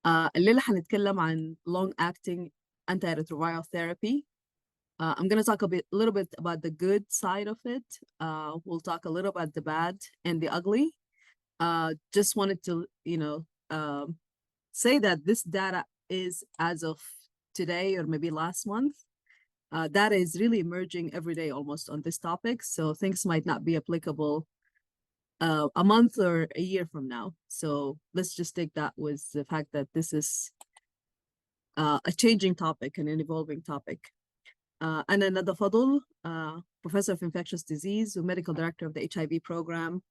الليلة هنتكلم عن long-acting antiretroviral therapy. I'm going to talk a little bit about the good side of it. We'll talk a little about the bad and the ugly. Just wanted to, say that this data is as of today or maybe last month. Data is really emerging every day almost on this topic, so things might not be applicable a month or a year from now. So let's just take that with the fact that this is a changing topic and an evolving topic. And another Fadl, Professor of Infectious Disease, Medical Director of the HIV Program,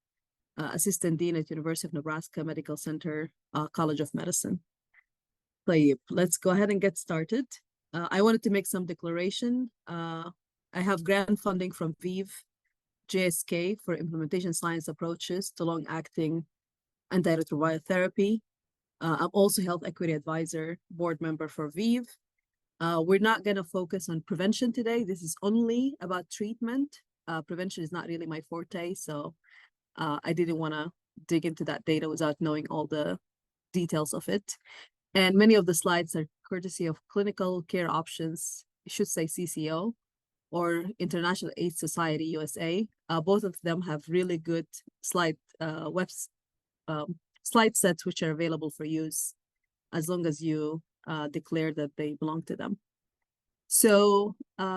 Assistant Dean at University of Nebraska Medical Center, College of Medicine. طيب, let's go ahead and get started. I wanted to make some declaration. I have grant funding from ViiV, JSK for implementation science approaches to long-acting antiretroviral therapy. I'm also health equity advisor, board member for ViiV. We're not going to focus on prevention today. This is only about treatment. Prevention is not really my forte, so I didn't want to dig into that data without knowing all the details of it. And many of the slides are courtesy of Clinical Care Options, I should say CCO, or International AIDS Society USA. Both of them have really good slide sets which are available for use as long as you declare that they belong to them. So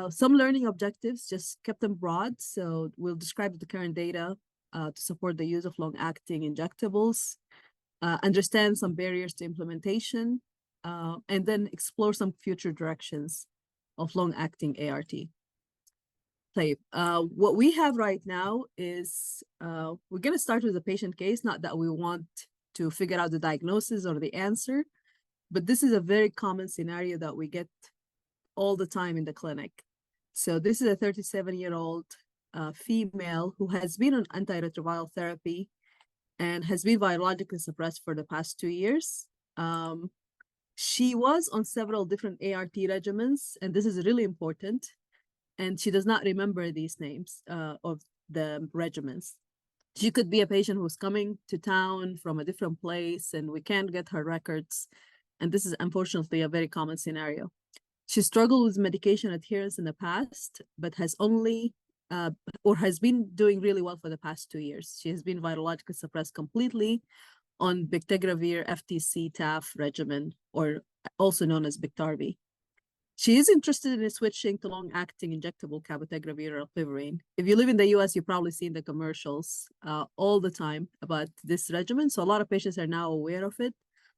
some learning objectives, just kept them broad. So we'll describe the current data to support the use of long-acting injectables, understand some barriers to implementation, and then explore some future directions of long-acting ART. What we have right now is we're going to start with the patient case, not that we want to figure out the diagnosis or the answer, but this is a very common scenario that we get all the time in the clinic. So this is a 37-year-old female who has been on antiretroviral therapy and has been virologically suppressed for the past 2 years. She was on several different ART regimens, and this is really important. And she does not remember these names of the regimens. She could be a patient who's coming to town from a different place, and we can't get her records. And this is unfortunately a very common scenario. She struggled with medication adherence in the past, but has only or has been doing really well for the past 2 years. She has been virologically suppressed completely on bictegravir FTC TAF regimen, or also known as Biktarvy. She is interested in switching to long-acting injectable cabotegravir or rilpivirine. If you live in the US, you've probably seen the commercials all the time about this regimen. So a lot of patients are now aware of it,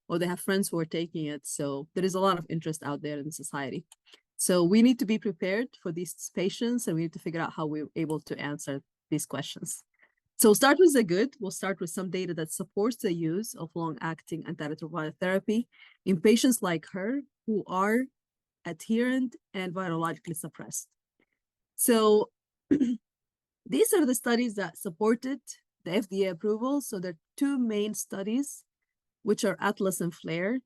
or they have friends who are taking it. So there is a lot of interest out there in society. So we need to be prepared for these patients, and we need to figure out how we're able to answer these questions. So we'll start with the good. We'll start with some data that supports the use of long-acting antiretroviral therapy in patients like her who are adherent and virologically suppressed. So these are the studies that supported the FDA approval. So there are two main studies, which are Atlas and Flare.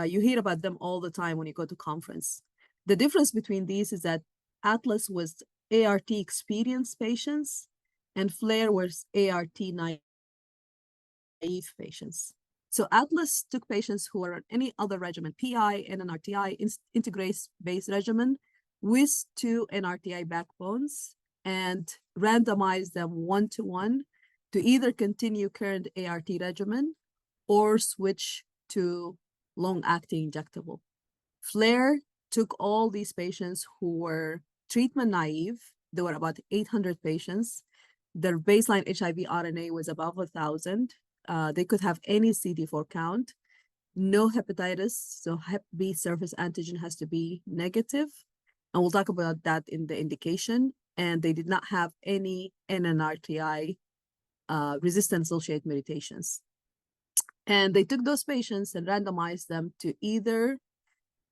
You hear about them all the time when you go to conference. The difference between these is that Atlas was ART experienced patients and Flare was ART naive patients. So Atlas took patients who were on any other regimen, PI, NNRTI, integrase-based regimen with 2 NRTI backbones, and randomized them 1-to-1 to either continue current ART regimen or switch to long-acting injectable. Flare took all these patients who were treatment naive. There were about 800 patients. Their baseline HIV RNA was above 1,000. They could have any CD4 count, no hepatitis, so Hep B surface antigen has to be negative, and we'll talk about that in the indication. And they did not have any NNRTI resistance-associated mutations. And they took those patients and randomized them to either,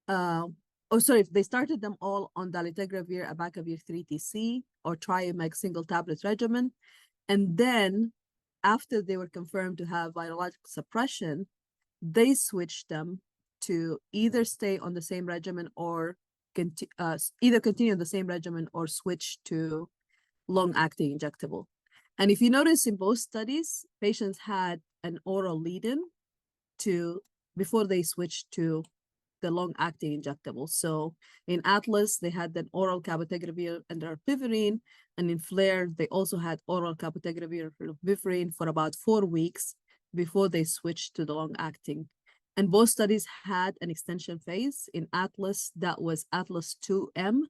they started them all on dolutegravir, abacavir 3TC, or Triumeg single tablet regimen, and then after they were confirmed to have virologic suppression, they switched them to either stay on the same regimen or either continue on the same regimen or switch to long-acting injectable. And if you notice in both studies, patients had an oral lead-in to before they switched to the long-acting injectable. So in Atlas, they had an oral cabotegravir and rilpivirine, and in Flare, they also had oral cabotegravir and rilpivirine for about 4 weeks before they switched to the long-acting. And both studies had an extension phase. In Atlas, that was Atlas 2M,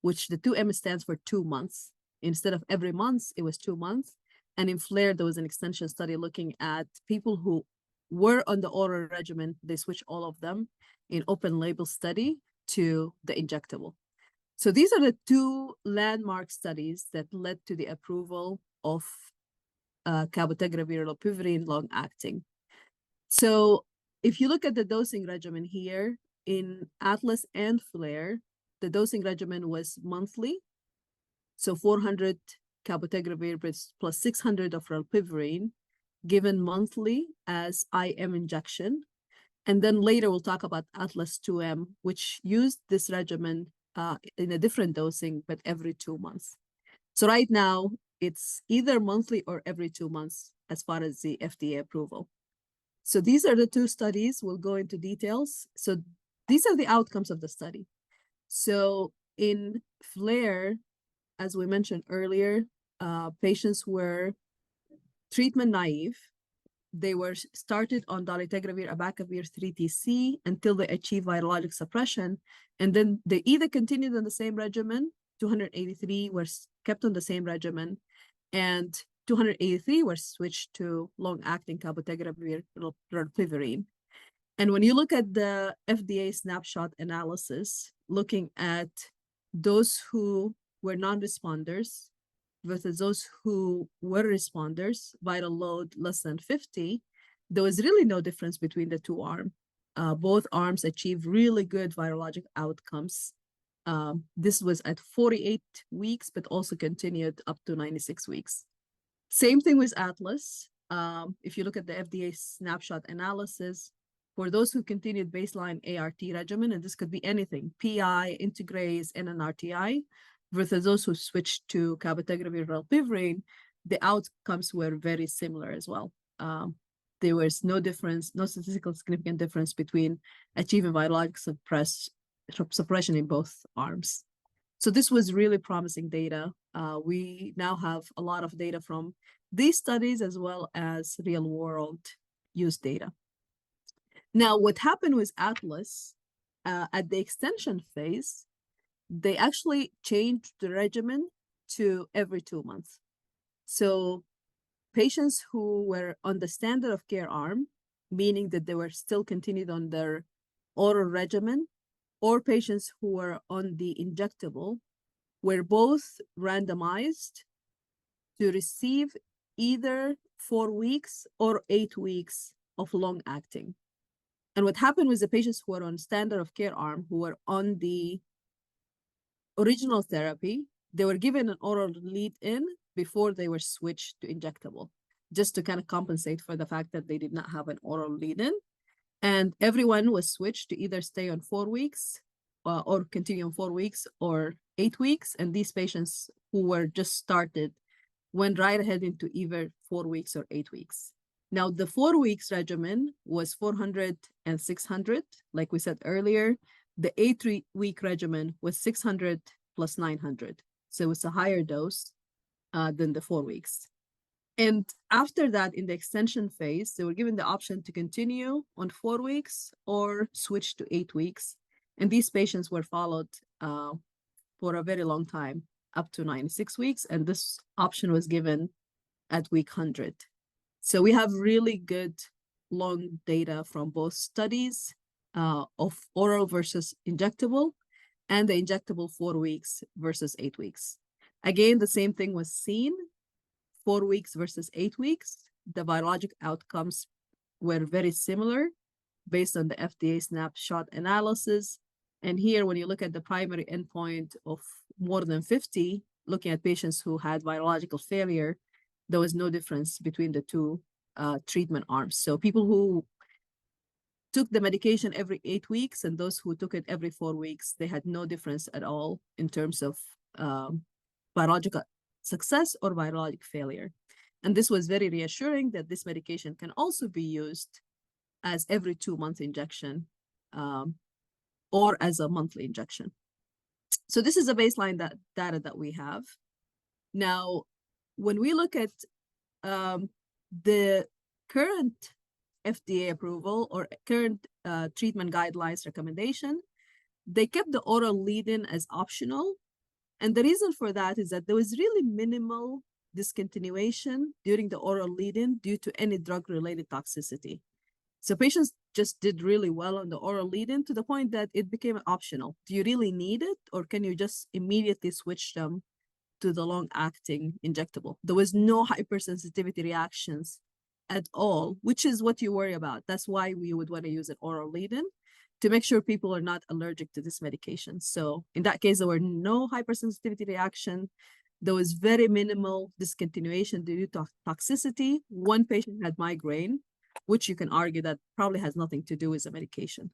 which the 2M stands for 2 months. Instead of every month, it was 2 months. And in Flare, there was an extension study looking at people who were on the oral regimen. They switched all of them in open label study to the injectable. So these are the two landmark studies that led to the approval of cabotegravir rilpivirine long-acting. So if you look at the dosing regimen here in Atlas and Flare, the dosing regimen was monthly. So 400 cabotegravir plus 600 of rilpivirine given monthly as IM injection. And then later we'll talk about Atlas 2M, which used this regimen in a different dosing, but every 2 months. So right now, it's either monthly or every 2 months as far as the FDA approval. So these are the two studies. We'll go into details. So these are the outcomes of the study. So in Flare, as we mentioned earlier, patients were treatment naive. They were started on dolutegravir, abacavir, 3-TC until they achieve virologic suppression. And then they either continued on the same regimen, 283 were kept on the same regimen, and 283 were switched to long-acting cabotegravir rilpivirine. And when you look at the FDA snapshot analysis, looking at those who were non-responders versus those who were responders, viral load less than 50, there was really no difference between the two arms. Both arms achieved really good virologic outcomes. This was at 48 weeks, but also continued up to 96 weeks. Same thing with Atlas. If you look at the FDA snapshot analysis, for those who continued baseline ART regimen, and this could be anything, PI, integrase, NNRTI, versus those who switched to cabotegravir rilpivirine, the outcomes were very similar as well. There was no difference, no statistical significant difference between achieving virologic suppression in both arms. So this was really promising data. We now have a lot of data from these studies as well as real world use data. Now, what happened with Atlas at the extension phase, they actually changed the regimen to every 2 months. So patients who were on the standard of care arm, meaning that they were still continued on their oral regimen, or patients who were on the injectable, were both randomized to receive either 4 weeks or 8 weeks of long-acting. And what happened was the patients who were on standard of care arm, who were on the original therapy, they were given an oral lead-in before they were switched to injectable, just to kind of compensate for the fact that they did not have an oral lead-in. And everyone was switched to either stay on 4 weeks or continue on 4 weeks or 8 weeks. And these patients who were just started went right ahead into either 4 weeks or 8 weeks. Now, the 4 weeks regimen was 400 and 600, like we said earlier. The 8-week regimen was 600 plus 900. So it's a higher dose than the 4 weeks. And after that, in the extension phase, they were given the option to continue on 4 weeks or switch to 8 weeks. And these patients were followed for a very long time, up to 96 weeks. And this option was given at week 100. So we have really good long data from both studies of oral versus injectable, and the injectable 4 weeks versus 8 weeks. Again, the same thing was seen, 4 weeks versus 8 weeks. The virologic outcomes were very similar based on the FDA snapshot analysis. And here, when you look at the primary endpoint of more than 50, looking at patients who had virological failure, there was no difference between the two treatment arms. So people who took the medication every 8 weeks and those who took it every 4 weeks, they had no difference at all in terms of virological success or virologic failure. And this was very reassuring that this medication can also be used as every 2 month injection or as a monthly injection. So this is a baseline data that we have. Now, when we look at the current FDA approval or current treatment guidelines recommendation, they kept the oral lead-in as optional. And the reason for that is that there was really minimal discontinuation during the oral lead-in due to any drug-related toxicity. So patients just did really well on the oral lead-in to the point that it became optional. Do you really need it, or can you just immediately switch them to the long-acting injectable? There was no hypersensitivity reactions at all, which is what you worry about. That's why we would want to use an oral lead-in to make sure people are not allergic to this medication. So in that case, there were no hypersensitivity reaction. There was very minimal discontinuation due to toxicity. One patient had migraine, which you can argue that probably has nothing to do with the medication.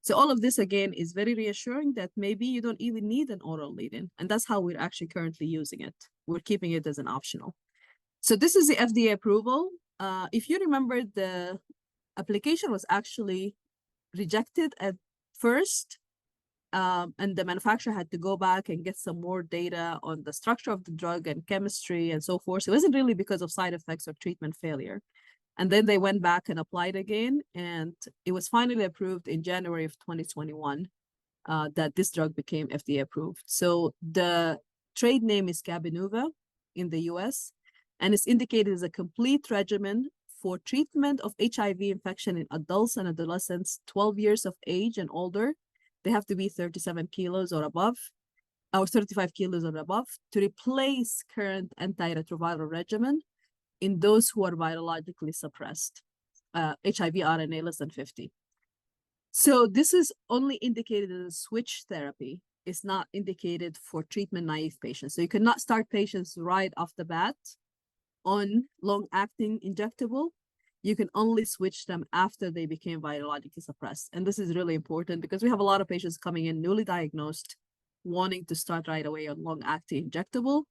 So all of this, again, is very reassuring that maybe you don't even need an oral lead-in. And that's how we're actually currently using it. We're keeping it as an optional. So this is the FDA approval. If you remember, the application was actually rejected at first, and the manufacturer had to go back and get some more data on the structure of the drug and chemistry and so forth. So it wasn't really because of side effects or treatment failure. And then they went back and applied again, and it was finally approved in January of 2021 that this drug became FDA approved. So the trade name is Cabenuva in the US, and it's indicated as a complete regimen for treatment of HIV infection in adults and adolescents 12 years of age and older. They have to be 37 kilos or above, or 35 kilos or above, to replace current antiretroviral regimen in those who are virologically suppressed, HIV RNA less than 50. So this is only indicated as a switch therapy. It's not indicated for treatment-naive patients. So you cannot start patients right off the bat on long-acting injectable. You can only switch them after they became virologically suppressed. And this is really important because we have a lot of patients coming in newly diagnosed, wanting to start right away on long-acting injectable.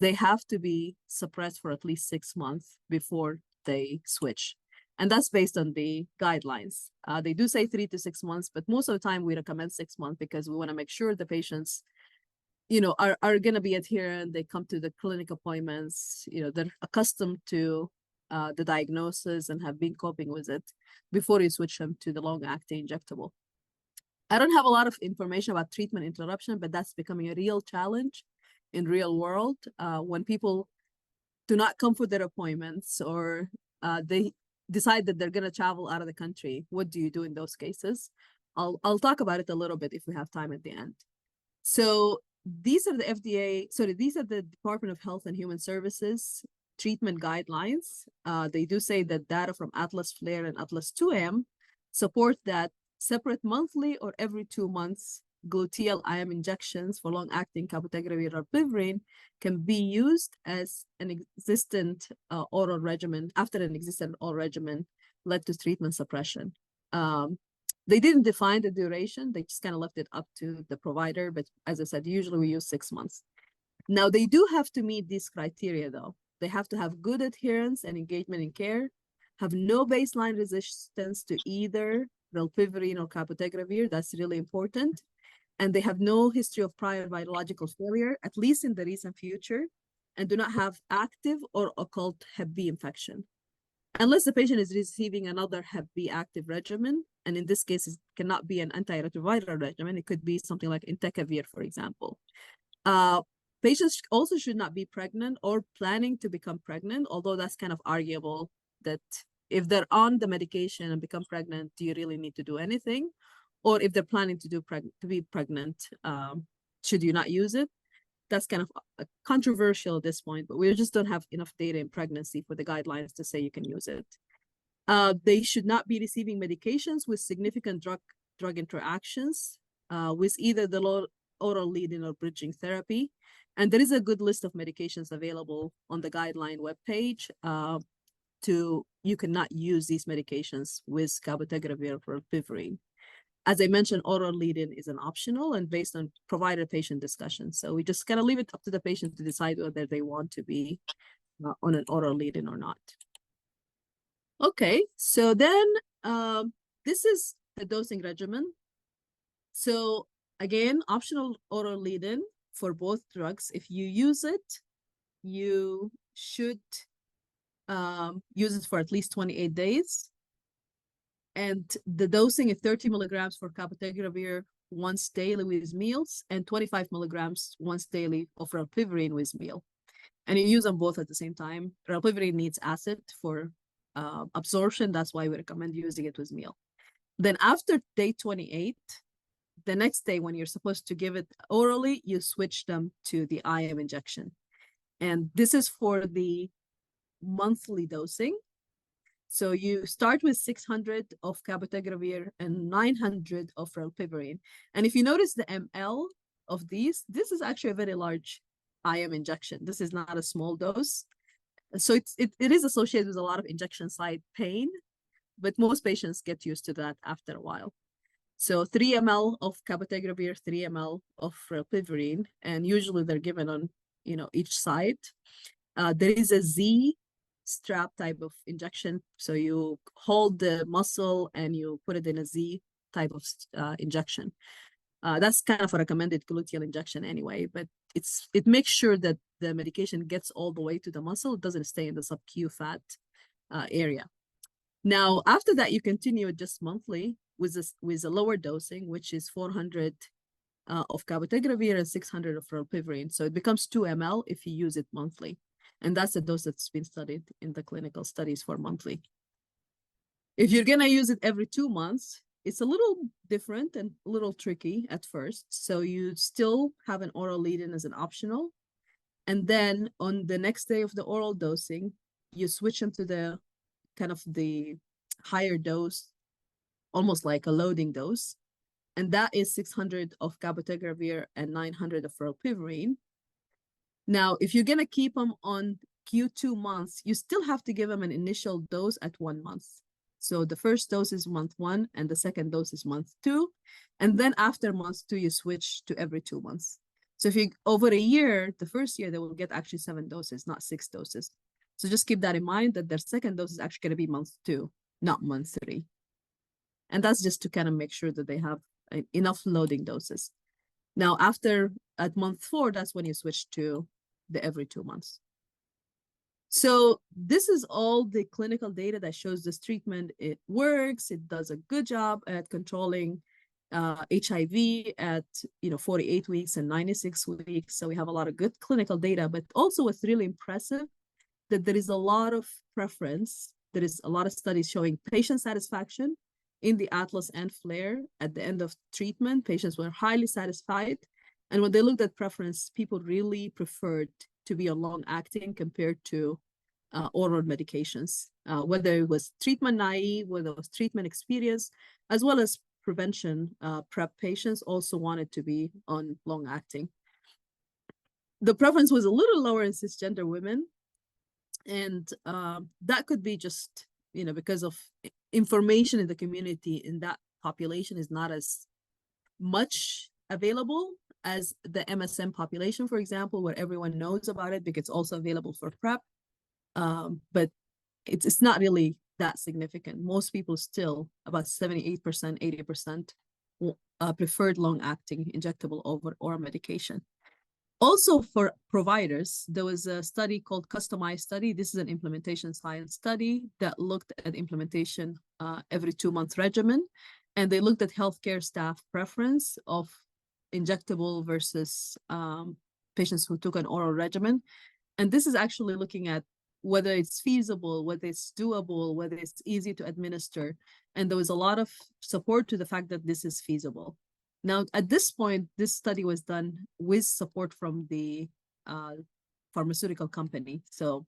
They have to be suppressed for at least 6 months before they switch. And that's based on the guidelines. They do say 3 to 6 months, but most of the time we recommend 6 months because we want to make sure the patients, are going to be adherent. They come to the clinic appointments, they're accustomed to the diagnosis and have been coping with it before you switch them to the long-acting injectable. I don't have a lot of information about treatment interruption, but that's becoming a real challenge in real world. When people do not come for their appointments or they decide that they're going to travel out of the country, what do you do in those cases? I'll talk about it a little bit if we have time at the end. So these are the Department of Health and Human Services treatment guidelines. They do say that data from Atlas Flare and Atlas 2M support that separate monthly or every 2 months gluteal IM injections for long-acting cabotegravir or pivirine can be used as an existent oral regimen after an existing oral regimen led to treatment suppression. They didn't define the duration. They just kind of left it up to the provider. But as I said, usually we use 6 months. Now, they do have to meet these criteria, though. They have to have good adherence and engagement in care, have no baseline resistance to either rilpivirine or cabotegravir. That's really important. And they have no history of prior virological failure, at least in the recent future, and do not have active or occult Hep B infection. Unless the patient is receiving another Hep B active regimen, and in this case, it cannot be an antiretroviral regimen. It could be something like entecavir, for example. Patients also should not be pregnant or planning to become pregnant, although that's kind of arguable that if they're on the medication and become pregnant, do you really need to do anything? Or if they're planning to be pregnant, should you not use it? That's kind of controversial at this point, but we just don't have enough data in pregnancy for the guidelines to say you can use it. They should not be receiving medications with significant drug interactions with either the oral lead-in or bridging therapy. And there is a good list of medications available on the guideline webpage. You cannot use these medications with cabotegravir or pivirine. As I mentioned, oral lead-in is an optional and based on provider-patient discussion. So we just kind of leave it up to the patient to decide whether they want to be on an oral lead-in or not. Okay, so then this is the dosing regimen. So again, optional oral lead-in for both drugs. If you use it, you should use it for at least 28 days. And the dosing is 30 milligrams for cabotegravir once daily with meals and 25 milligrams once daily of rilpivirine with meal. And you use them both at the same time. Rilpivirine needs acid for absorption. That's why we recommend using it with meal. Then after day 28, the next day when you're supposed to give it orally, you switch them to the IM injection. And this is for the monthly dosing. So you start with 600 of cabotegravir and 900 of rilpivirine. And if you notice the ml of these, this is actually a very large IM injection. This is not a small dose. So it is associated with a lot of injection site pain, but most patients get used to that after a while. So 3 ml of cabotegravir, 3 ml of rilpivirine, and usually they're given on each side. There is a Z strap type of injection. So you hold the muscle and you put it in a Z type of injection. That's kind of a recommended gluteal injection anyway, but it makes sure that the medication gets all the way to the muscle. It doesn't stay in the sub-Q fat area. Now, after that, you continue it just monthly with a lower dosing, which is 400 of cabotegravir and 600 of rilpivirine. So it becomes 2 ml if you use it monthly. And that's the dose that's been studied in the clinical studies for monthly. If you're going to use it every 2 months, it's a little different and a little tricky at first. So you still have an oral lead-in as an optional. And then on the next day of the oral dosing, you switch them to the kind of the higher dose, almost like a loading dose. And that is 600 of cabotegravir and 900 of rilpivirine. Now, if you're going to keep them on Q2 months, you still have to give them an initial dose at 1 month. So the first dose is month 1 and the second dose is month 2. And then after month 2, you switch to every 2 months. So if you over a year, the first year, they will get actually 7 doses, not 6 doses. So just keep that in mind that their second dose is actually going to be month 2, not month 3. And that's just to kind of make sure that they have enough loading doses. Now, at month 4, that's when you switch to the every 2 months. So this is all the clinical data that shows this treatment. It works. It does a good job at controlling HIV at 48 weeks and 96 weeks. So we have a lot of good clinical data, but also what's really impressive that there is a lot of preference. There is a lot of studies showing patient satisfaction in the Atlas and FLAIR at the end of treatment. Patients were highly satisfied. And when they looked at preference, people really preferred to be on long-acting compared to oral medications, whether it was treatment naive, whether it was treatment experience, as well as prevention PrEP patients also wanted to be on long-acting. The preference was a little lower in cisgender women, and that could be just because of information in the community in that population is not as much available as the MSM population, for example, where everyone knows about it because it's also available for PrEP. But it's not really that significant. Most people still, about 78%, 80%, preferred long-acting injectable over oral medication. Also for providers, there was a study called Customized Study. This is an implementation science study that looked at implementation every 2-month regimen. And they looked at healthcare staff preference of injectable versus patients who took an oral regimen. And this is actually looking at whether it's feasible, whether it's doable, whether it's easy to administer. And there was a lot of support to the fact that this is feasible. Now, at this point, this study was done with support from the pharmaceutical company. So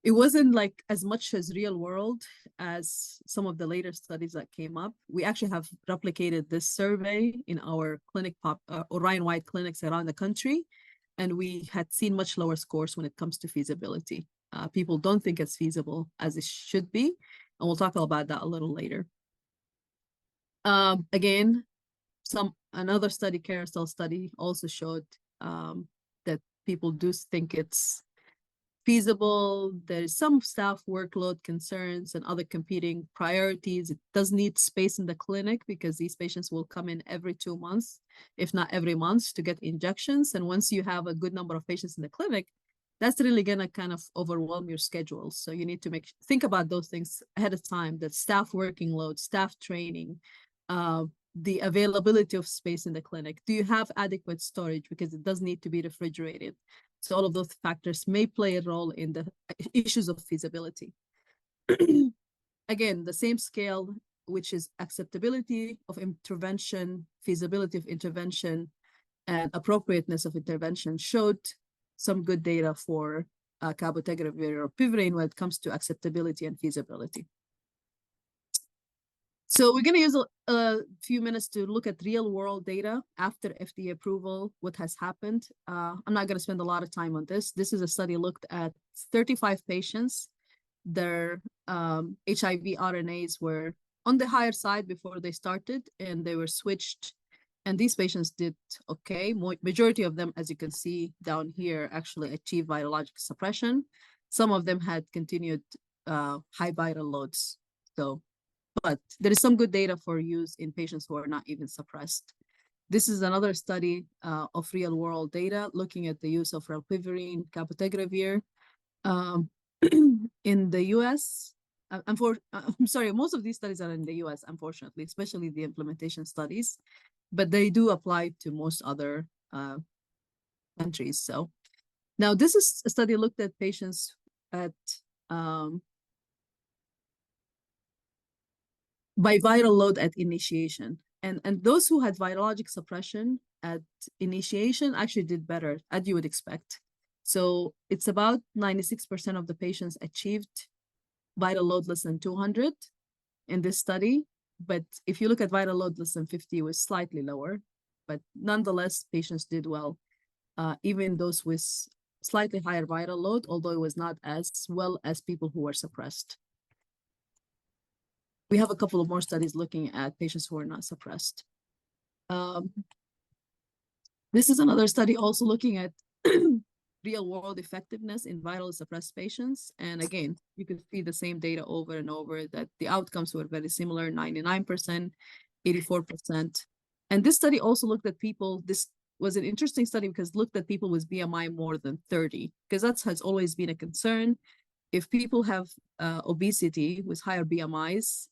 it wasn't like as much as real world as some of the later studies that came up. We actually have replicated this survey in our Orion-wide clinics around the country. And we had seen much lower scores when it comes to feasibility. People don't think it's feasible as it should be. And we'll talk about that a little later. Again, another study, carousel study, also showed that people do think it's feasible. There's some staff workload concerns and other competing priorities. It does need space in the clinic because these patients will come in every 2 months, if not every month, to get injections. And once you have a good number of patients in the clinic, that's really gonna kind of overwhelm your schedule. So you need to think about those things ahead of time, that staff working load, staff training, the availability of space in the clinic. Do you have adequate storage? Because it does need to be refrigerated. So all of those factors may play a role in the issues of feasibility. Again, the same scale, which is acceptability of intervention, feasibility of intervention, and appropriateness of intervention, showed some good data for cabotegravir or pivirine when it comes to acceptability and feasibility. So we're going to use a few minutes to look at real world data after FDA approval, what has happened. I'm not going to spend a lot of time on this. This is a study looked at 35 patients. Their HIV RNAs were on the higher side before they started, and they were switched. And these patients did okay. Majority of them, as you can see down here, actually achieved virologic suppression. Some of them had continued high viral loads. But there is some good data for use in patients who are not even suppressed. This is another study of real world data looking at the use of rilpivirine, cabotegravir in the US. I'm sorry, most of these studies are in the US, unfortunately, especially the implementation studies, but they do apply to most other countries. So now this is a study looked at patients at by viral load at initiation. And those who had virologic suppression at initiation actually did better, as you would expect. So it's about 96% of the patients achieved viral load less than 200 in this study. But if you look at viral load less than 50, it was slightly lower. But nonetheless, patients did well, even those with slightly higher viral load, although it was not as well as people who were suppressed. We have a couple of more studies looking at patients who are not suppressed. This is another study also looking at real world effectiveness in virally suppressed patients. And again, you could see the same data over and over, that the outcomes were very similar, 99%, 84%. And this study also looked at people, this was an interesting study because it looked at people with BMI more than 30, because that has always been a concern. If people have obesity with higher BMIs,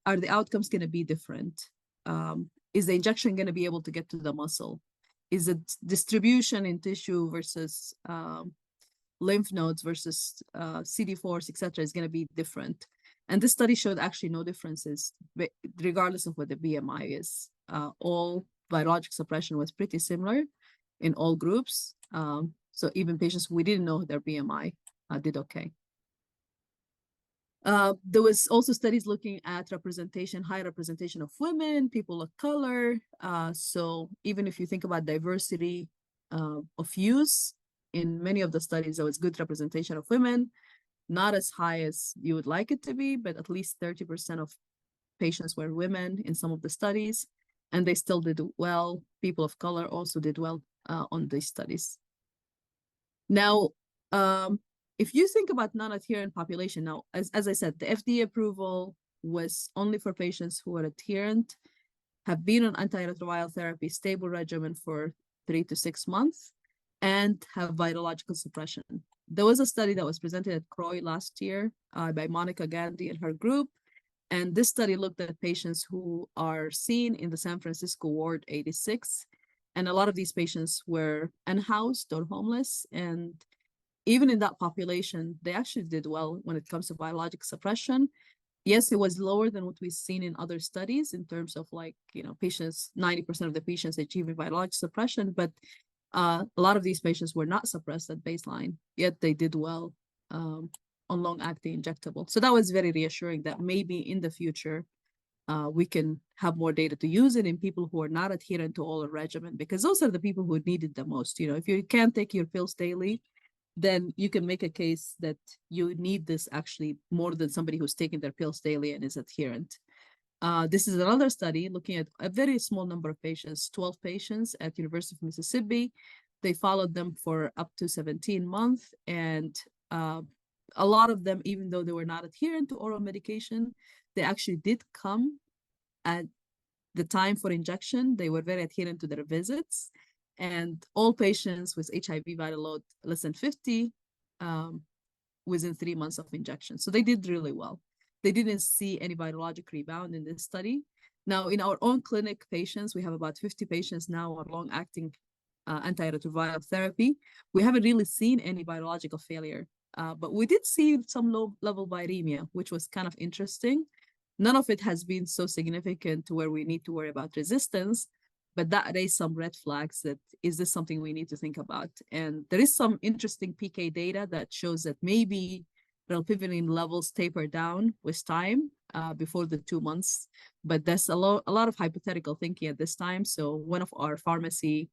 are the outcomes going to be different? Is the injection going to be able to get to the muscle? Is it distribution in tissue versus lymph nodes versus CD4s, etc., is going to be different? And this study showed actually no differences, regardless of what the BMI is. All virologic suppression was pretty similar in all groups. So even patients who we didn't know their BMI did okay. There was also studies looking at representation, high representation of women, people of color. So even if you think about diversity of use, in many of the studies, there was good representation of women, not as high as you would like it to be, but at least 30% of patients were women in some of the studies, and they still did well. People of color also did well on these studies. Now, if you think about non-adherent population, now, as I said, the FDA approval was only for patients who are adherent, have been on antiretroviral therapy, stable regimen for 3 to 6 months, and have virological suppression. There was a study that was presented at CROI last year by Monica Gandhi and her group. And this study looked at patients who are seen in the San Francisco Ward 86. And a lot of these patients were unhoused or homeless. And even in that population, they actually did well when it comes to virologic suppression. Yes, it was lower than what we've seen in other studies in terms of patients, 90% of the patients achieving virologic suppression, but a lot of these patients were not suppressed at baseline, yet they did well on long-acting injectable. So that was very reassuring that maybe in the future, we can have more data to use it in people who are not adherent to all regimen, because those are the people who need it the most. If you can't take your pills daily, then you can make a case that you need this actually more than somebody who's taking their pills daily and is adherent. This is another study looking at a very small number of patients, 12 patients at University of Mississippi. They followed them for up to 17 months, and uh, a lot of them, even though they were not adherent to oral medication, they actually did come at the time for injection. They were very adherent to their visits. And all patients with HIV viral load less than 50 um, within 3 months of injection. So they did really well. They didn't see any virologic rebound in this study. Now, in our own clinic patients, we have about 50 patients now on long-acting antiretroviral therapy. We haven't really seen any virological failure, but we did see some low-level viremia, which was kind of interesting. None of it has been so significant to where we need to worry about resistance, but that raised some red flags that is this something we need to think about? And there is some interesting PK data that shows that maybe relpivirine levels taper down with time before the 2 months, but there's a lot of hypothetical thinking at this time. So one of our pharmacy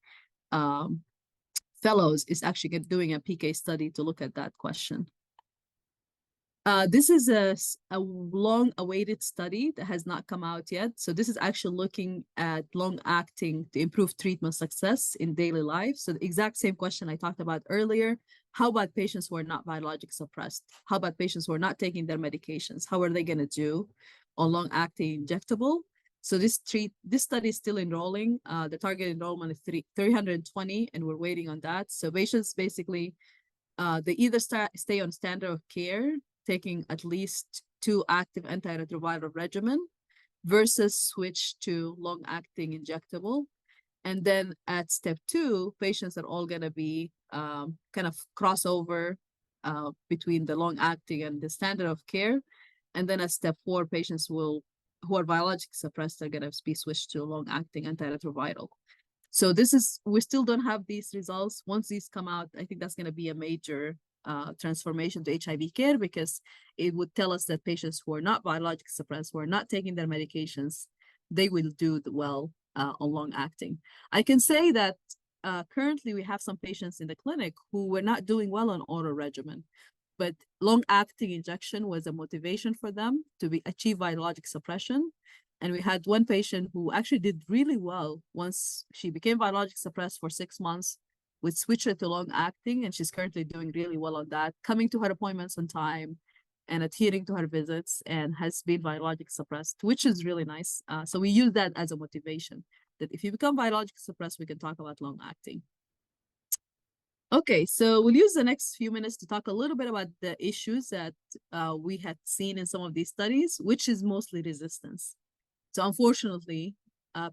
fellows is actually doing a PK study to look at that question. This is a long-awaited study that has not come out yet. So this is actually looking at long-acting to improve treatment success in daily life. So the exact same question I talked about earlier. How about patients who are not biologic suppressed? How about patients who are not taking their medications? How are they going to do on long-acting injectable? So this study is still enrolling. The target enrollment is 320, and we're waiting on that. So patients basically, they either stay on standard of care, taking at least 2 active antiretroviral regimen versus switch to long-acting injectable. And then at step 2, patients are all going to be kind of crossover between the long-acting and the standard of care. And then at step 4, patients who are biologically suppressed are going to be switched to long-acting antiretroviral. So we still don't have these results. Once these come out, I think that's going to be a major transformation to HIV care, because it would tell us that patients who are not biologically suppressed, who are not taking their medications, they will do well on long-acting. I can say that currently we have some patients in the clinic who were not doing well on oral regimen, but long-acting injection was a motivation for them to achieve virologic suppression. And we had one patient who actually did really well once she became virologic suppressed for 6 months. We switched her to long-acting, and she's currently doing really well on that, coming to her appointments on time and adhering to her visits, and has been virologic suppressed, which is really nice. So we use that as a motivation, that if you become virologic suppressed, we can talk about long-acting. Okay, so we'll use the next few minutes to talk a little bit about the issues that we had seen in some of these studies, which is mostly resistance. So unfortunately,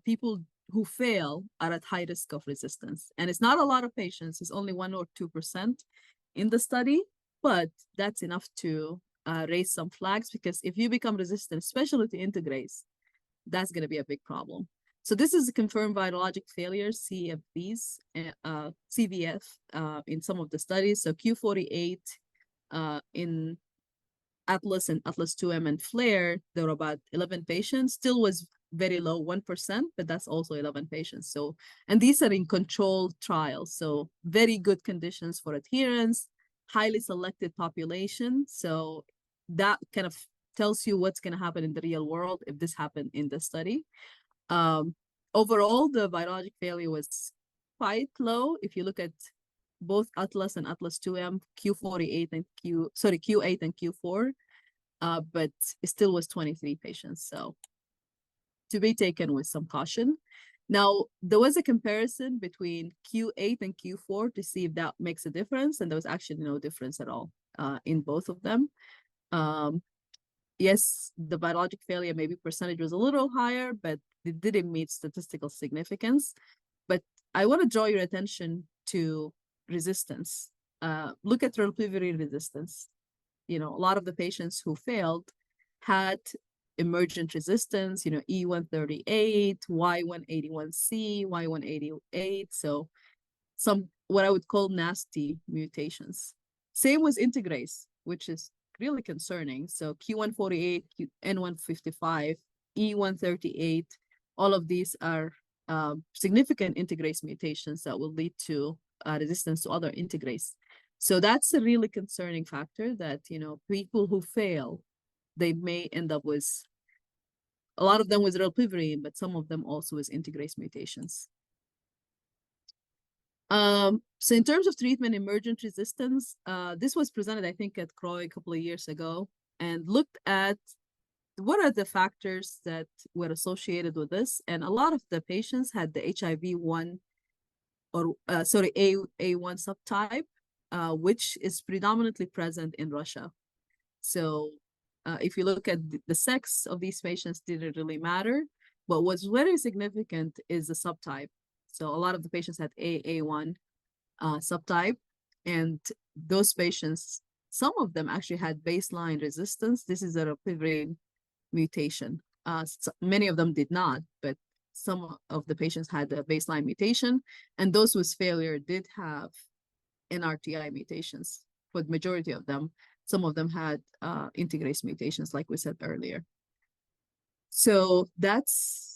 people who fail are at high risk of resistance. And it's not a lot of patients, it's only 1 or 2% in the study, but that's enough to raise some flags, because if you become resistant, especially to integrase, that's going to be a big problem. So this is confirmed virologic failures, CVF, in some of the studies. So Q48 in Atlas and Atlas 2M and Flare, there were about 11 patients, still was very low, 1%, but that's also 11 patients. So, and these are in controlled trials. So very good conditions for adherence, highly selected population. So that kind of tells you what's going to happen in the real world if this happened in the study. Overall, the virologic failure was quite low. If you look at both Atlas and Atlas 2M, Q8 and Q4, but it still was 23 patients. So to be taken with some caution. Now, there was a comparison between Q8 and Q4 to see if that makes a difference, and there was actually no difference at all in both of them. Yes, the virologic failure maybe percentage was a little higher, but it didn't meet statistical significance. But I want to draw your attention to resistance. Look at relpivirine resistance. You know, a lot of the patients who failed had emergent resistance, you know, E138, Y181C, Y188. So some, what I would call nasty mutations. Same with integrase, which is really concerning. So Q148, N155, E138, all of these are significant integrase mutations that will lead to resistance to other integrase. So that's a really concerning factor, that, you know, people who fail, they may end up with, a lot of them with relpivirine, but some of them also with integrase mutations. So in terms of treatment emergent resistance, this was presented, I think, at CROI a couple of years ago, and looked at what are the factors that were associated with this. And a lot of the patients had the HIV-1 or A1 subtype, which is predominantly present in Russia. So if you look at the sex of these patients, didn't really matter. But what's very significant is the subtype. So a lot of the patients had A1 subtype, and those patients, some of them actually had baseline resistance. This is a rilpivirine mutation. So many of them did not, but some of the patients had a baseline mutation, and those with failure did have NRTI mutations. For the majority of them, some of them had integrase mutations, like we said earlier. So that's,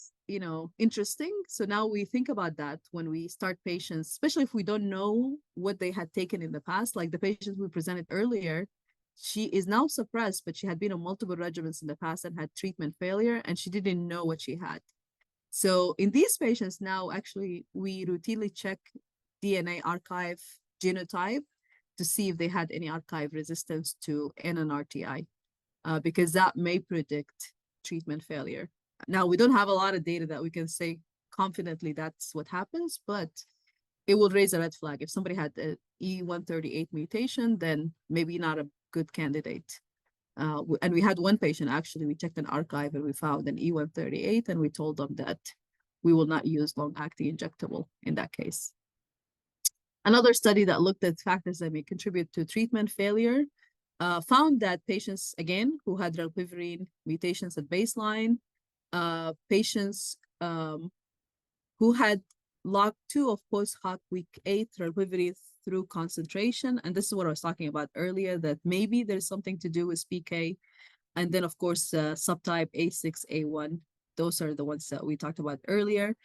interesting. So now we think about that when we start patients, especially if we don't know what they had taken in the past, like the patients we presented earlier, she is now suppressed, but she had been on multiple regimens in the past and had treatment failure, and she didn't know what she had. So in these patients now, actually, we routinely check DNA archive genotype to see if they had any archive resistance to NNRTI, because that may predict treatment failure. Now, we don't have a lot of data that we can say confidently that's what happens, but it will raise a red flag. If somebody had an E138 mutation, then maybe not a good candidate. And we had one patient, actually, we checked an archive and we found an E138, and we told them that we will not use long-acting injectable in that case. Another study that looked at factors that may contribute to treatment failure found that patients, again, who had rilpivirine mutations at baseline, patients who had log 2 of post-hoc week 8 rilpivirine through concentration, and this is what I was talking about earlier, that maybe there's something to do with PK, and then of course subtype A6A1, those are the ones that we talked about earlier.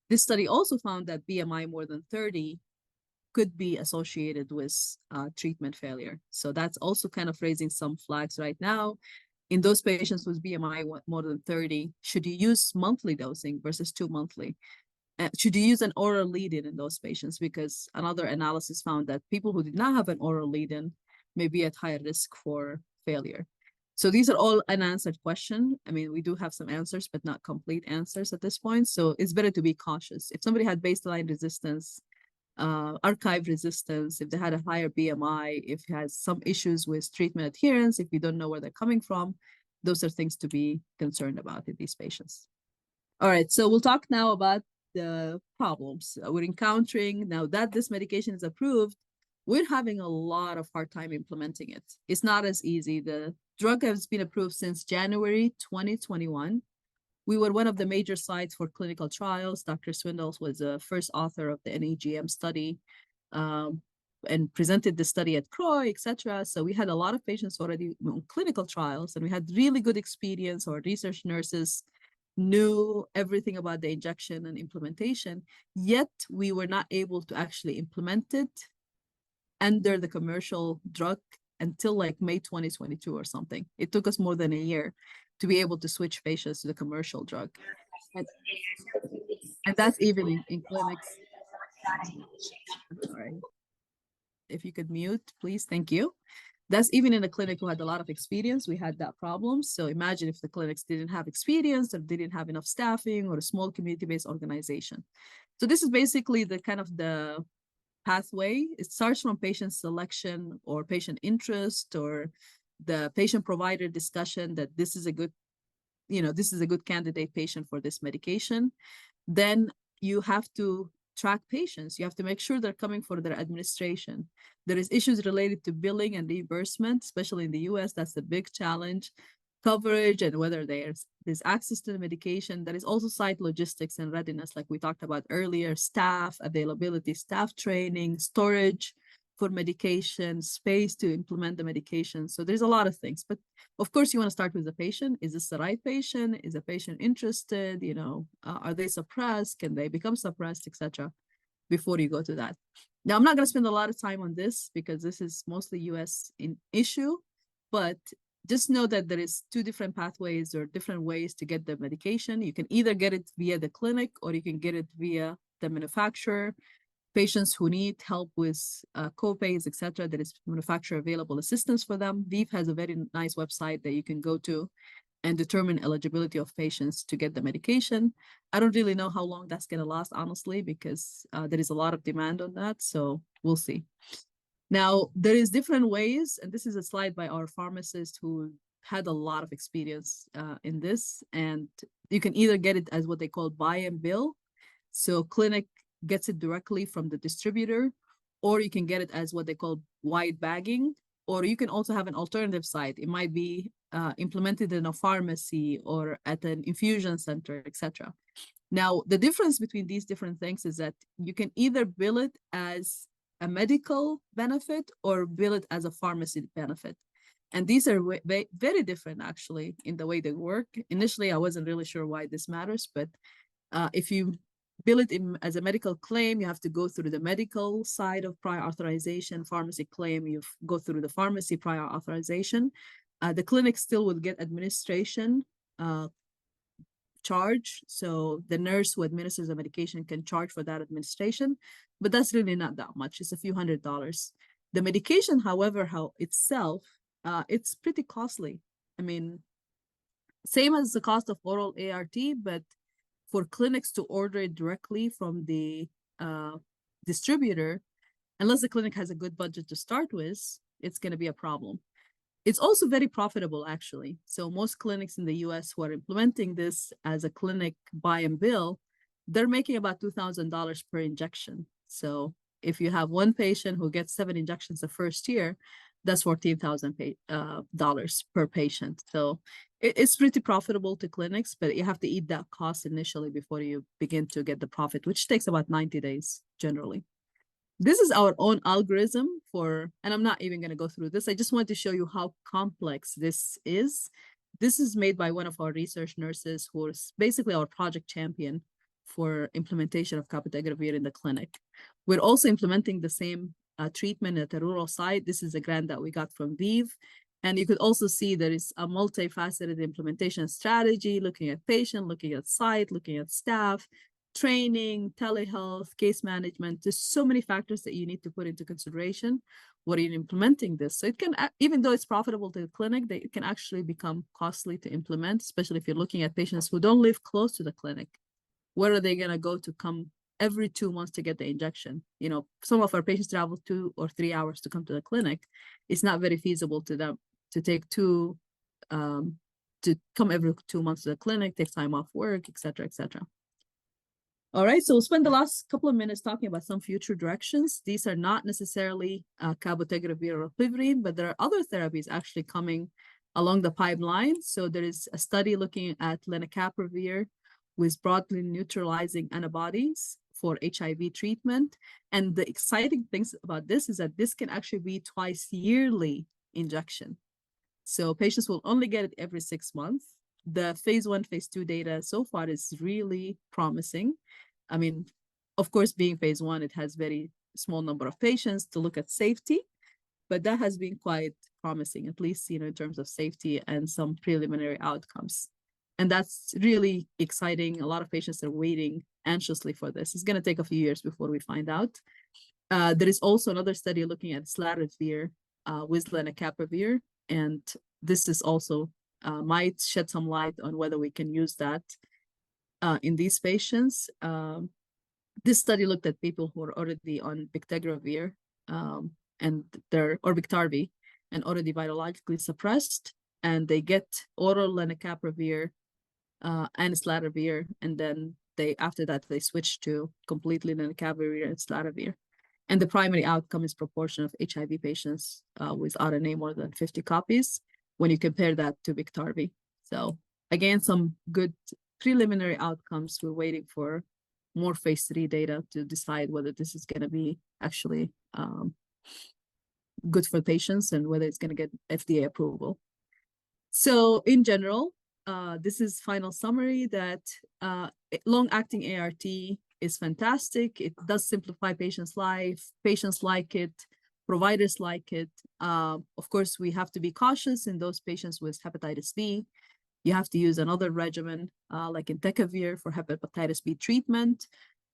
This study also found that BMI more than 30 could be associated with treatment failure. So that's also kind of raising some flags right now. In those patients with BMI more than 30, should you use monthly dosing versus 2 monthly? Should you use an oral lead-in in those patients? Because another analysis found that people who did not have an oral lead-in may be at higher risk for failure. So these are all unanswered questions. I mean, we do have some answers, but not complete answers at this point. So it's better to be cautious. If somebody had baseline resistance, archive resistance, if they had a higher BMI, if it has some issues with treatment adherence, if you don't know where they're coming from, those are things to be concerned about in these patients. All right, so we'll talk now about the problems we're encountering. Now that this medication is approved, we're having a lot of hard time implementing it. It's not as easy. The drug has been approved since January 2021. We were one of the major sites for clinical trials. Dr. Swindles was the first author of the NEGM study and presented the study at CROI, etc. So we had a lot of patients already on clinical trials, and we had really good experience. Our research nurses knew everything about the injection and implementation, yet we were not able to actually implement it under the commercial drug until like May 2022 or something. It took us more than a year to be able to switch patients to the commercial drug. And that's even in clinics. All right. If you could mute, please, thank you. That's even in a clinic who had a lot of experience, we had that problem. So imagine if the clinics didn't have experience or didn't have enough staffing or a small community-based organization. So this is basically the kind of the pathway. It starts from patient selection or patient interest or the patient provider discussion that this is a good, this is a good candidate patient for this medication. Then you have to track patients. You have to make sure they're coming for their administration. There is issues related to billing and reimbursement, especially in the US. That's a big challenge. Coverage and whether there's access to the medication. There is also site logistics and readiness, like we talked about earlier, staff availability, staff training, storage for medication, space to implement the medication. So there's a lot of things. But of course, you want to start with the patient. Is this the right patient? Is the patient interested? Are they suppressed? Can they become suppressed, etc. before you go to that. Now, I'm not going to spend a lot of time on this because this is mostly US issue, but just know that there is 2 different pathways or different ways to get the medication. You can either get it via the clinic or you can get it via the manufacturer. Patients who need help with co-pays, etc., there is manufacturer available assistance for them. ViiV has a very nice website that you can go to and determine eligibility of patients to get the medication. I don't really know how long that's going to last, honestly, because there is a lot of demand on that. So we'll see. Now, there is different ways, and this is a slide by our pharmacist who had a lot of experience in this. And you can either get it as what they call buy and bill. So clinic gets it directly from the distributor, or you can get it as what they call wide bagging, or you can also have an alternative site. It might be implemented in a pharmacy or at an infusion center, etc. Now, the difference between these different things is that you can either bill it as a medical benefit or bill it as a pharmacy benefit. And these are very different, actually, in the way they work. Initially, I wasn't really sure why this matters, but if you bill it as a medical claim, you have to go through the medical side of prior authorization. Pharmacy claim, you go through the pharmacy prior authorization. The clinic still will get administration charge. So the nurse who administers the medication can charge for that administration, but that's really not that much. It's a few $100s. The medication, however, itself, it's pretty costly. I mean, same as the cost of oral ART, but for clinics to order it directly from the distributor, unless the clinic has a good budget to start with, it's going to be a problem. It's also very profitable, actually. So most clinics in the US who are implementing this as a clinic buy and bill, they're making about $2,000 per injection. So if you have one patient who gets 7 injections the first year, that's $14,000 per patient. So it's pretty profitable to clinics, but you have to eat that cost initially before you begin to get the profit, which takes about 90 days generally. This is our own algorithm and I'm not even going to go through this. I just want to show you how complex this is. This is made by one of our research nurses who is basically our project champion for implementation of cabotegravir in the clinic. We're also implementing the same treatment at a rural site. This is a grant that we got from ViiV. And you could also see there is a multifaceted implementation strategy, looking at patient, looking at site, looking at staff, training, telehealth, case management. There's so many factors that you need to put into consideration when you're implementing this. So it can, even though it's profitable to the clinic, it can actually become costly to implement, especially if you're looking at patients who don't live close to the clinic. Where are they going to go to come every 2 months to get the injection? You know, some of our patients travel 2 or 3 hours to come to the clinic. It's not very feasible to them to take to come every 2 months to the clinic, take time off work, etc., etc. All right, so we'll spend the last couple of minutes talking about some future directions. These are not necessarily cabotegravir or rilpivirine, but there are other therapies actually coming along the pipeline. So there is a study looking at lenacapavir with broadly neutralizing antibodies for HIV treatment. And the exciting things about this is that this can actually be twice yearly injection. So patients will only get it every 6 months. The phase 1, phase 2 data so far is really promising. I mean, of course, being phase 1, it has very small number of patients to look at safety, but that has been quite promising, at least, you know, in terms of safety and some preliminary outcomes. And that's really exciting. A lot of patients are waiting anxiously for this. It's going to take a few years before we find out. There is also another study looking at islatravir with lenacapavir, and this is also might shed some light on whether we can use that in these patients. This study looked at people who are already on bictegravir and or Biktarvy and already virologically suppressed, and they get oral lenacapavir and islatravir, and then after that they switch to completely lenacapavir and islatravir. And the primary outcome is proportion of HIV patients with RNA more than 50 copies when you compare that to Biktarvy. So again, some good preliminary outcomes. We're waiting for more phase 3 data to decide whether this is going to be actually good for patients and whether it's going to get FDA approval. So in general, this is final summary that long-acting ART is fantastic. It does simplify patients' life. Patients like it. Providers like it. Of course, we have to be cautious in those patients with hepatitis B. You have to use another regimen like entecavir for hepatitis B treatment.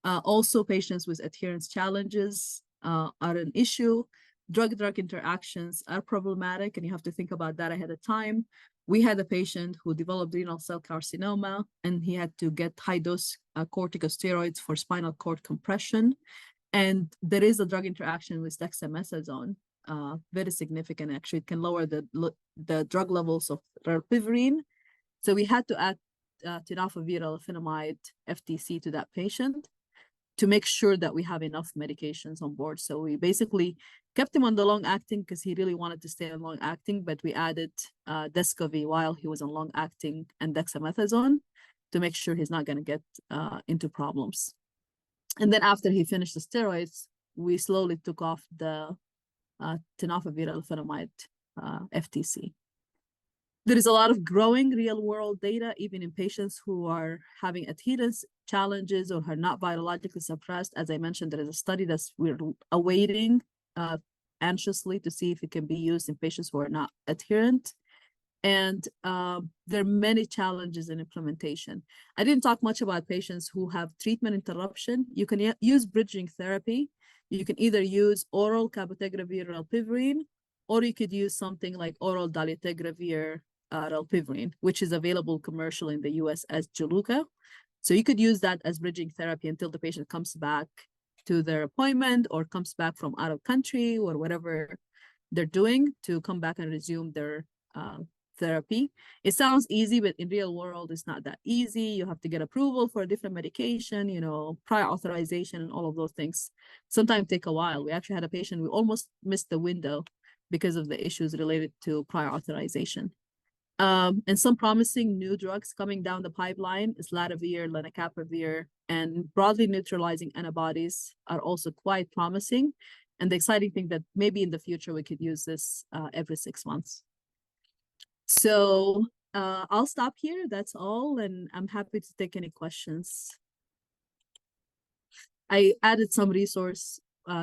Also, patients with adherence challenges are an issue. Drug-drug interactions are problematic, and you have to think about that ahead of time. We had a patient who developed renal cell carcinoma, and he had to get high-dose corticosteroids for spinal cord compression. And there is a drug interaction with dexamethasone, very significant, actually. It can lower the drug levels of rilpivirine. So we had to add tenofovir alafenamide FTC to that patient to make sure that we have enough medications on board. So we basically kept him on the long-acting because he really wanted to stay on long-acting, but we added Descovy while he was on long-acting and dexamethasone to make sure he's not going to get into problems. And then after he finished the steroids, we slowly took off the tenofovir alafenamide FTC. There is a lot of growing real-world data, even in patients who are having adherence challenges or are not virologically suppressed. As I mentioned, there is a study that we're awaiting anxiously to see if it can be used in patients who are not adherent. And there are many challenges in implementation. I didn't talk much about patients who have treatment interruption. You can use bridging therapy. You can either use oral cabotegravir rilpivirine, or you could use something like oral dolutegravir rilpivirine, which is available commercially in the US as Juluca. So you could use that as bridging therapy until the patient comes back to their appointment or comes back from out of country or whatever they're doing to come back and resume their therapy. It sounds easy, but in real world, it's not that easy. You have to get approval for a different medication, prior authorization and all of those things. Sometimes take a while. We actually had a patient, we almost missed the window because of the issues related to prior authorization. And some promising new drugs coming down the pipeline is islatravir, lenacapavir, and broadly neutralizing antibodies are also quite promising. And the exciting thing that maybe in the future we could use this every 6 months. So I'll stop here. That's all. And I'm happy to take any questions. I added some resource.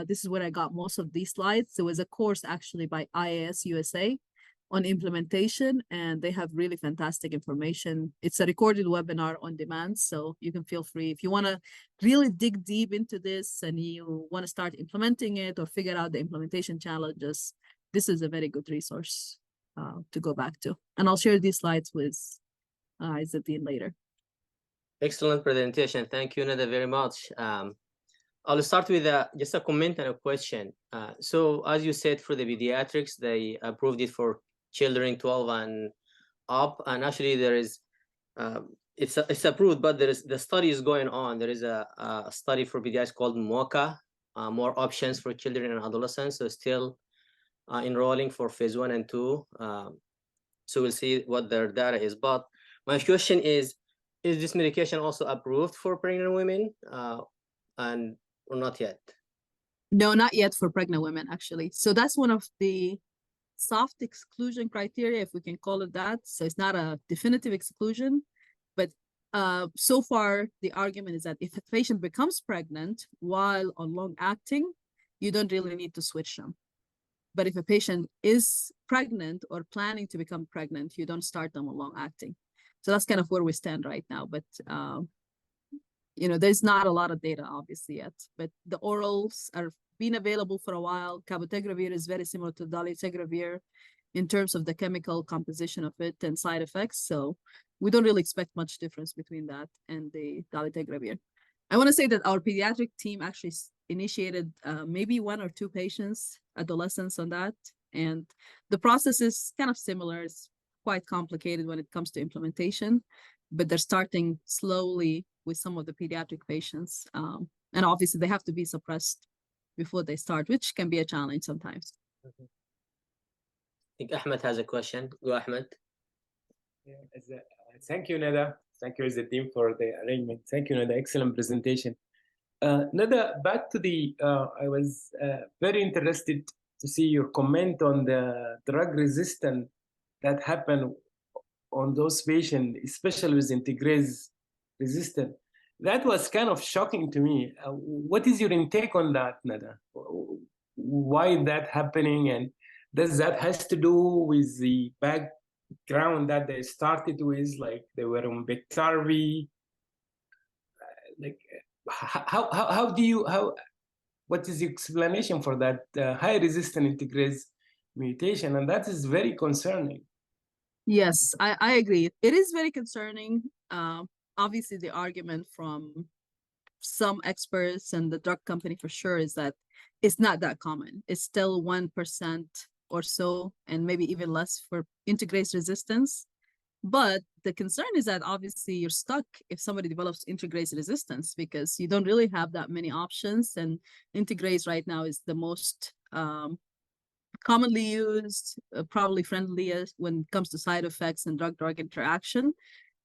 This is where I got most of these slides. There was a course actually by IAS USA on implementation, and they have really fantastic information. It's a recorded webinar on demand, so you can feel free. If you want to really dig deep into this and you want to start implementing it or figure out the implementation challenges, this is a very good resource to go back to. And I'll share these slides with Izzeddin later. Excellent presentation. Thank you, Nada, very much. I'll start with just a comment and a question. So as you said, for the pediatrics, they approved it for children 12 and up, and actually there is it's approved, but the study is going on. There is a study for pediatrics called MOCA, more options for children and adolescents, so still enrolling for phase 1 and 2. So we'll see what their data is. But my question is this medication also approved for pregnant women and or not yet? No, not yet for pregnant women, actually. So that's one of the soft exclusion criteria, if we can call it that. So it's not a definitive exclusion, but so far the argument is that if a patient becomes pregnant while on long-acting, you don't really need to switch them. But if a patient is pregnant or planning to become pregnant, you don't start them on long-acting. So that's kind of where we stand right now. But there's not a lot of data obviously yet, but the orals are been available for a while. Cabotegravir is very similar to dolutegravir in terms of the chemical composition of it and side effects. So we don't really expect much difference between that and the dolutegravir. I want to say that our pediatric team actually initiated maybe 1 or 2 patients, adolescents on that. And the process is kind of similar. It's quite complicated when it comes to implementation, but they're starting slowly with some of the pediatric patients. And obviously they have to be suppressed before they start, which can be a challenge sometimes. I think Ahmed has a question. Go, Ahmed. Yeah, thank you, Nada. Thank you, Izzeddin, for the arrangement. Thank you, Nada. Excellent presentation. Nada, back to the, I was very interested to see your comment on the drug resistance that happened on those patients, especially with integrase resistant. That was kind of shocking to me. What is your intake on that, Nada? Why is that happening? And does that has to do with the background that they started with, like they were on Biktarvy? Like, how do you what is the explanation for that high resistant integrase mutation? And that is very concerning. Yes, I agree. It is very concerning. Obviously, the argument from some experts and the drug company for sure is that it's not that common. It's still 1% or so, and maybe even less for integrase resistance. But the concern is that obviously you're stuck if somebody develops integrase resistance because you don't really have that many options. And integrase right now is the most commonly used, probably friendliest when it comes to side effects and drug-drug interaction.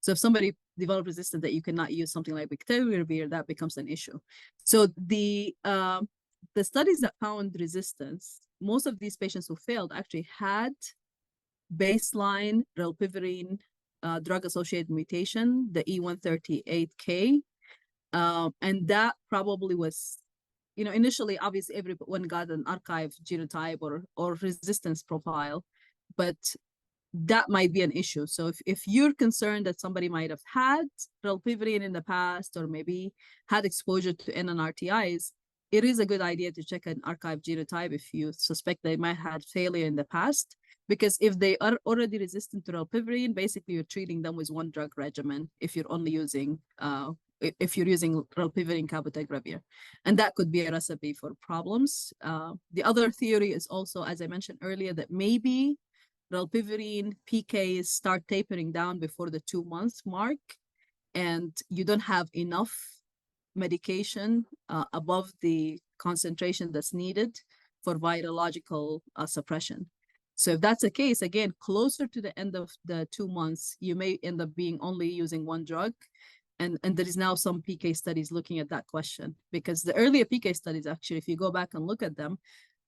So if somebody develops resistance that you cannot use something like bictegravir, that becomes an issue. So the studies that found resistance, most of these patients who failed actually had baseline rilpivirine drug-associated mutation, the E138K, and that probably was, initially, obviously, everyone got an archive genotype or resistance profile, but that might be an issue. So if you're concerned that somebody might have had rilpivirine in the past or maybe had exposure to NNRTIs, it is a good idea to check an archive genotype if you suspect they might have failure in the past, because if they are already resistant to rilpivirine, basically you're treating them with one drug regimen if you're only using rilpivirine cabotegravir, and that could be a recipe for problems. The other theory is also, as I mentioned earlier, that maybe rilpivirine PKs start tapering down before the 2-month mark, and you don't have enough medication above the concentration that's needed for virological suppression. So if that's the case, again, closer to the end of the 2 months, you may end up being only using one drug. And there is now some PK studies looking at that question, because the earlier PK studies, actually, if you go back and look at them,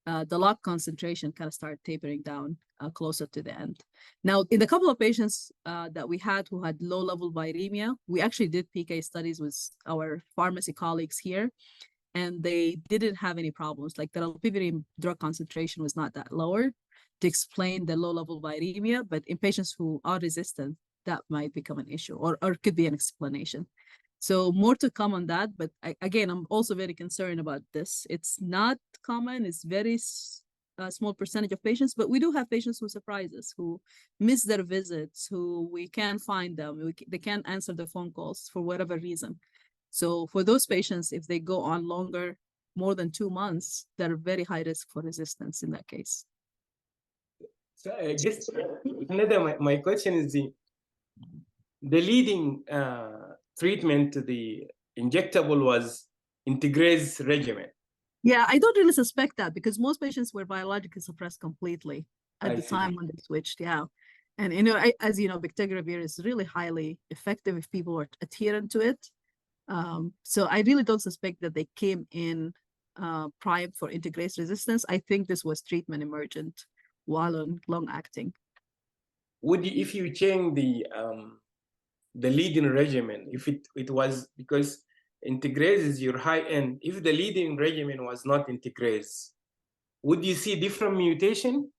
the log concentration kind of started tapering down closer to the end. Now, in the couple of patients that we had who had low-level viremia, we actually did PK studies with our pharmacy colleagues here, and they didn't have any problems. Like the rilpivirine drug concentration was not that lower to explain the low-level viremia, but in patients who are resistant, that might become an issue or could be an explanation. So more to come on that. But again, I'm also very concerned about this. It's not common. It's very small percentage of patients, but we do have patients who surprise us, who miss their visits, who we can't find them. They can't answer the phone calls for whatever reason. So for those patients, if they go on longer, more than 2 months, they're very high risk for resistance in that case. So I guess another, my question is the leading treatment to the injectable was integrase regimen. Yeah, I don't really suspect that because most patients were biologically suppressed completely at the see. time when they switched. Yeah. And, as you know, bictegravir is really highly effective if people are adherent to it. So I really don't suspect that they came in primed for integrase resistance. I think this was treatment emergent while on long acting. Would you, if you change the leading regimen, if it was, because integrase is your high end, if the leading regimen was not integrase, would you see different mutation?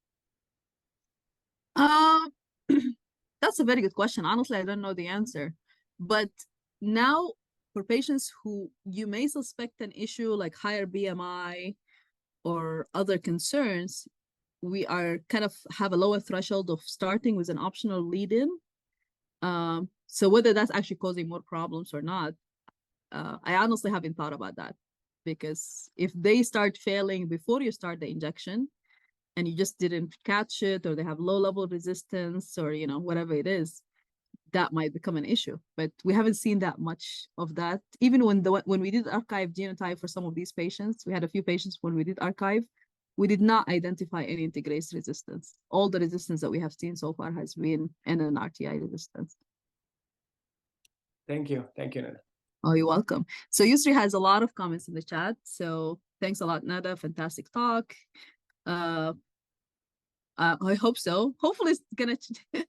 That's a very good question. Honestly, I don't know the answer. But now for patients who you may suspect an issue like higher BMI or other concerns, we are kind of have a lower threshold of starting with an optional lead-in. So whether that's actually causing more problems or not, I honestly haven't thought about that, because if they start failing before you start the injection and you just didn't catch it, or they have low-level resistance, or whatever it is, that might become an issue. But we haven't seen that much of that. Even when we did archive genotype for some of these patients, we had a few patients when we did archive, we did not identify any integrase resistance. All the resistance that we have seen so far has been NNRTI resistance. Thank you. Thank you, Nada. Oh, you're welcome. So Yusri has a lot of comments in the chat. So thanks a lot, Nada. Fantastic talk. I hope so. Hopefully it's gonna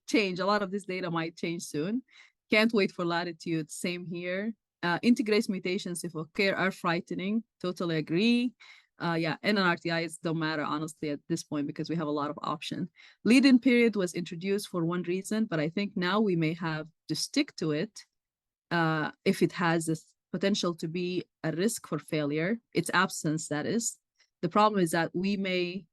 change. A lot of this data might change soon. Can't wait for Latitude. Same here. Integrase mutations, if occur, are frightening. Totally agree. Yeah, NNRTIs don't matter, honestly, at this point, because we have a lot of options. Lead-in period was introduced for one reason, but I think now we may have to stick to it if it has this potential to be a risk for failure, its absence, that is. The problem is that we may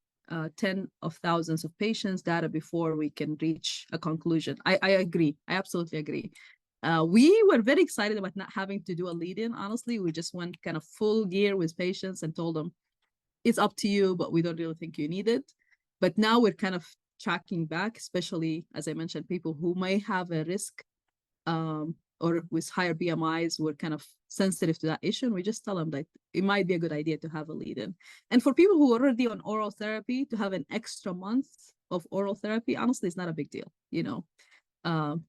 tens of thousands of patients data before we can reach a conclusion. I agree. I absolutely agree. We were very excited about not having to do a lead-in, honestly. We just went kind of full gear with patients and told them, it's up to you, but we don't really think you need it. But now we're kind of tracking back, especially, as I mentioned, people who may have a risk or with higher BMIs, we're kind of sensitive to that issue. And we just tell them that it might be a good idea to have a lead-in. And for people who are already on oral therapy, to have an extra month of oral therapy, honestly, it's not a big deal, you know.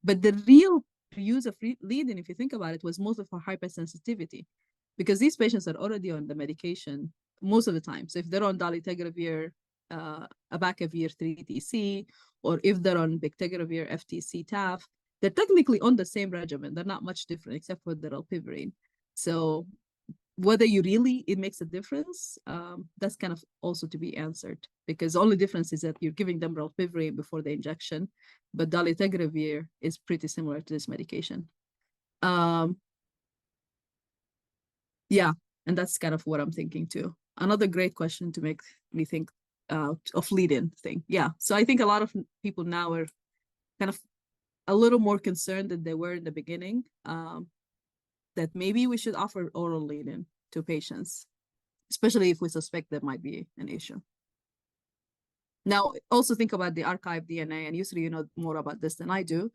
But the real use of lead-in, if you think about it, was mostly for hypersensitivity, because these patients are already on the medication most of the time. So if they're on dolutegravir, abacavir 3-TC, or if they're on bictegravir, FTC, TAF, they're technically on the same regimen. They're not much different except for the rilpivirine. So whether it makes a difference, that's kind of also to be answered, because the only difference is that you're giving them rilpivirine before the injection, but dolutegravir is pretty similar to this medication. Yeah, and that's kind of what I'm thinking too. Another great question to make me think of lead-in thing. Yeah, so I think a lot of people now are kind of a little more concerned than they were in the beginning, that maybe we should offer oral lead-in to patients, especially if we suspect there might be an issue. Now, also think about the archived DNA, and usually you know more about this than I do.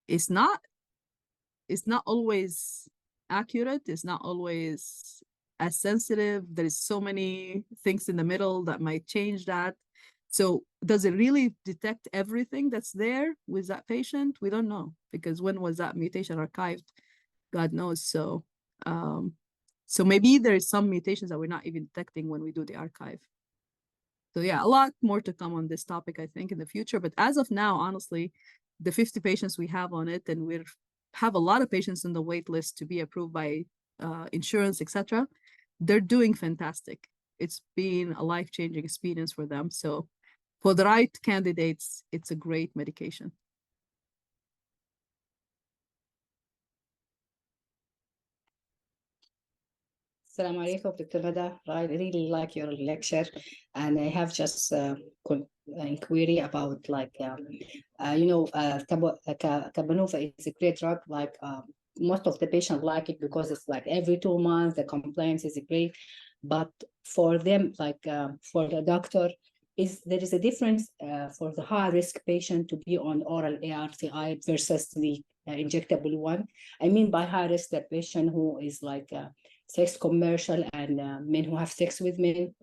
It's not always accurate. It's not always as sensitive. There's so many things in the middle that might change that. So does it really detect everything that's there with that patient? We don't know, because when was that mutation archived? God knows. So so maybe there is some mutations that we're not even detecting when we do the archive. So yeah, a lot more to come on this topic, I think, in the future. But as of now, honestly, the 50 patients we have on it, and we have a lot of patients on the wait list to be approved by insurance, etc. They're doing fantastic. It's been a life-changing experience for them. So for the right candidates, it's a great medication. Assalamu alaikum, Dr. Nada. I really like your lecture, and I have just inquiry about Cabenuva is a great drug. Most of the patients like it because it's like every 2 months, the compliance is great. But for them, for the doctor, there is a difference for the high risk patient to be on oral ARTI versus the injectable one. I mean by high risk, the patient who is sex commercial and men who have sex with men.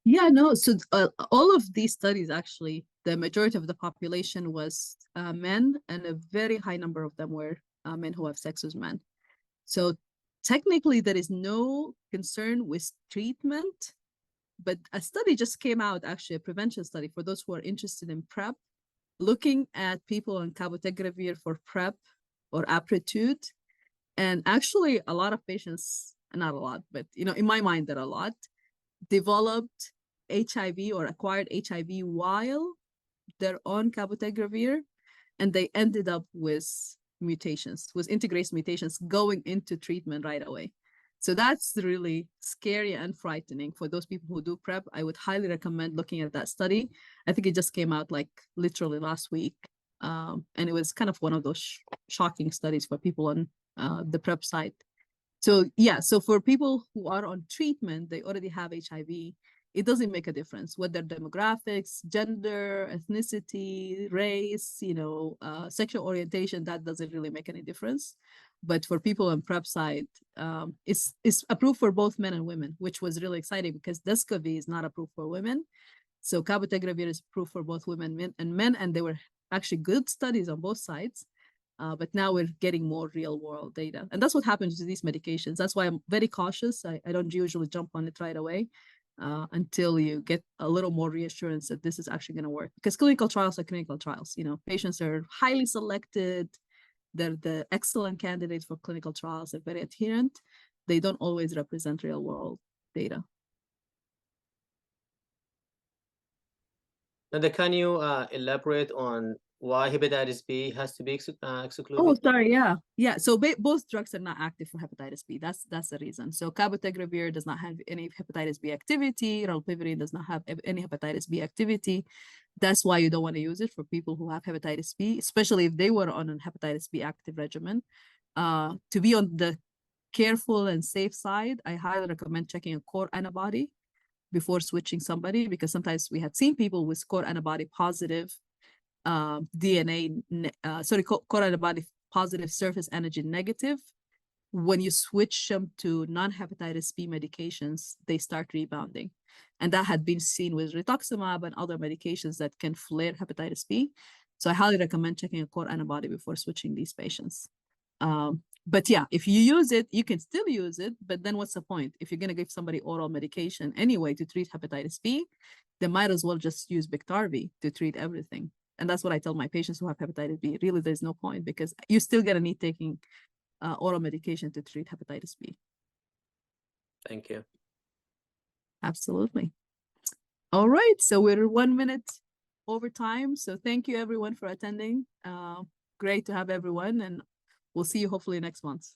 Yeah, no, so all of these studies, actually, the majority of the population was men, and a very high number of them were men who have sex with men. So technically, there is no concern with treatment, but a study just came out, actually, a prevention study for those who are interested in PrEP, looking at people on cabotegravir for PrEP or aptitude. And actually, a lot of patients, not a lot, but in my mind, there are a lot, developed HIV or acquired HIV while they're on cabotegravir, and they ended up with mutations, with integrase mutations going into treatment right away. So that's really scary and frightening for those people who do PrEP. I would highly recommend looking at that study. I think it just came out literally last week. And it was kind of one of those shocking studies for people on the PrEP side. So yeah, so for people who are on treatment, they already have HIV. It doesn't make a difference whether demographics, gender, ethnicity, race, sexual orientation, that doesn't really make any difference. But for people on PrEP side, it's approved for both men and women, which was really exciting because Descovy is not approved for women. So cabotegravir is approved for both women and men, and they were actually good studies on both sides. But now we're getting more real world data. And that's what happens to these medications. That's why I'm very cautious. I don't usually jump on it right away until you get a little more reassurance that this is actually going to work. Because clinical trials are clinical trials. Patients are highly selected. They're the excellent candidates for clinical trials. They're very adherent. They don't always represent real world data. Nada, can you elaborate on why hepatitis B has to be Oh, excluded? sorry. Yeah. So both drugs are not active for hepatitis B. That's the reason. So cabotegravir does not have any hepatitis B activity. Ralpivirine does not have any hepatitis B activity. That's why you don't want to use it for people who have hepatitis B, especially if they were on a hepatitis B active regimen. To be on the careful and safe side, I highly recommend checking a core antibody before switching somebody, because sometimes we had seen people with core antibody positive DNA, core antibody positive surface antigen negative. When you switch them to non-hepatitis B medications, they start rebounding. And that had been seen with rituximab and other medications that can flare hepatitis B. So I highly recommend checking a core antibody before switching these patients. But yeah, if you use it, you can still use it, but then what's the point? If you're going to give somebody oral medication anyway to treat hepatitis B, they might as well just use Biktarvy to treat everything. And that's what I tell my patients who have hepatitis B. Really, there's no point, because you're still going to need taking oral medication to treat hepatitis B. Thank you. Absolutely. All right, so we're 1 minute over time. So thank you everyone for attending. Great to have everyone, and we'll see you hopefully next month.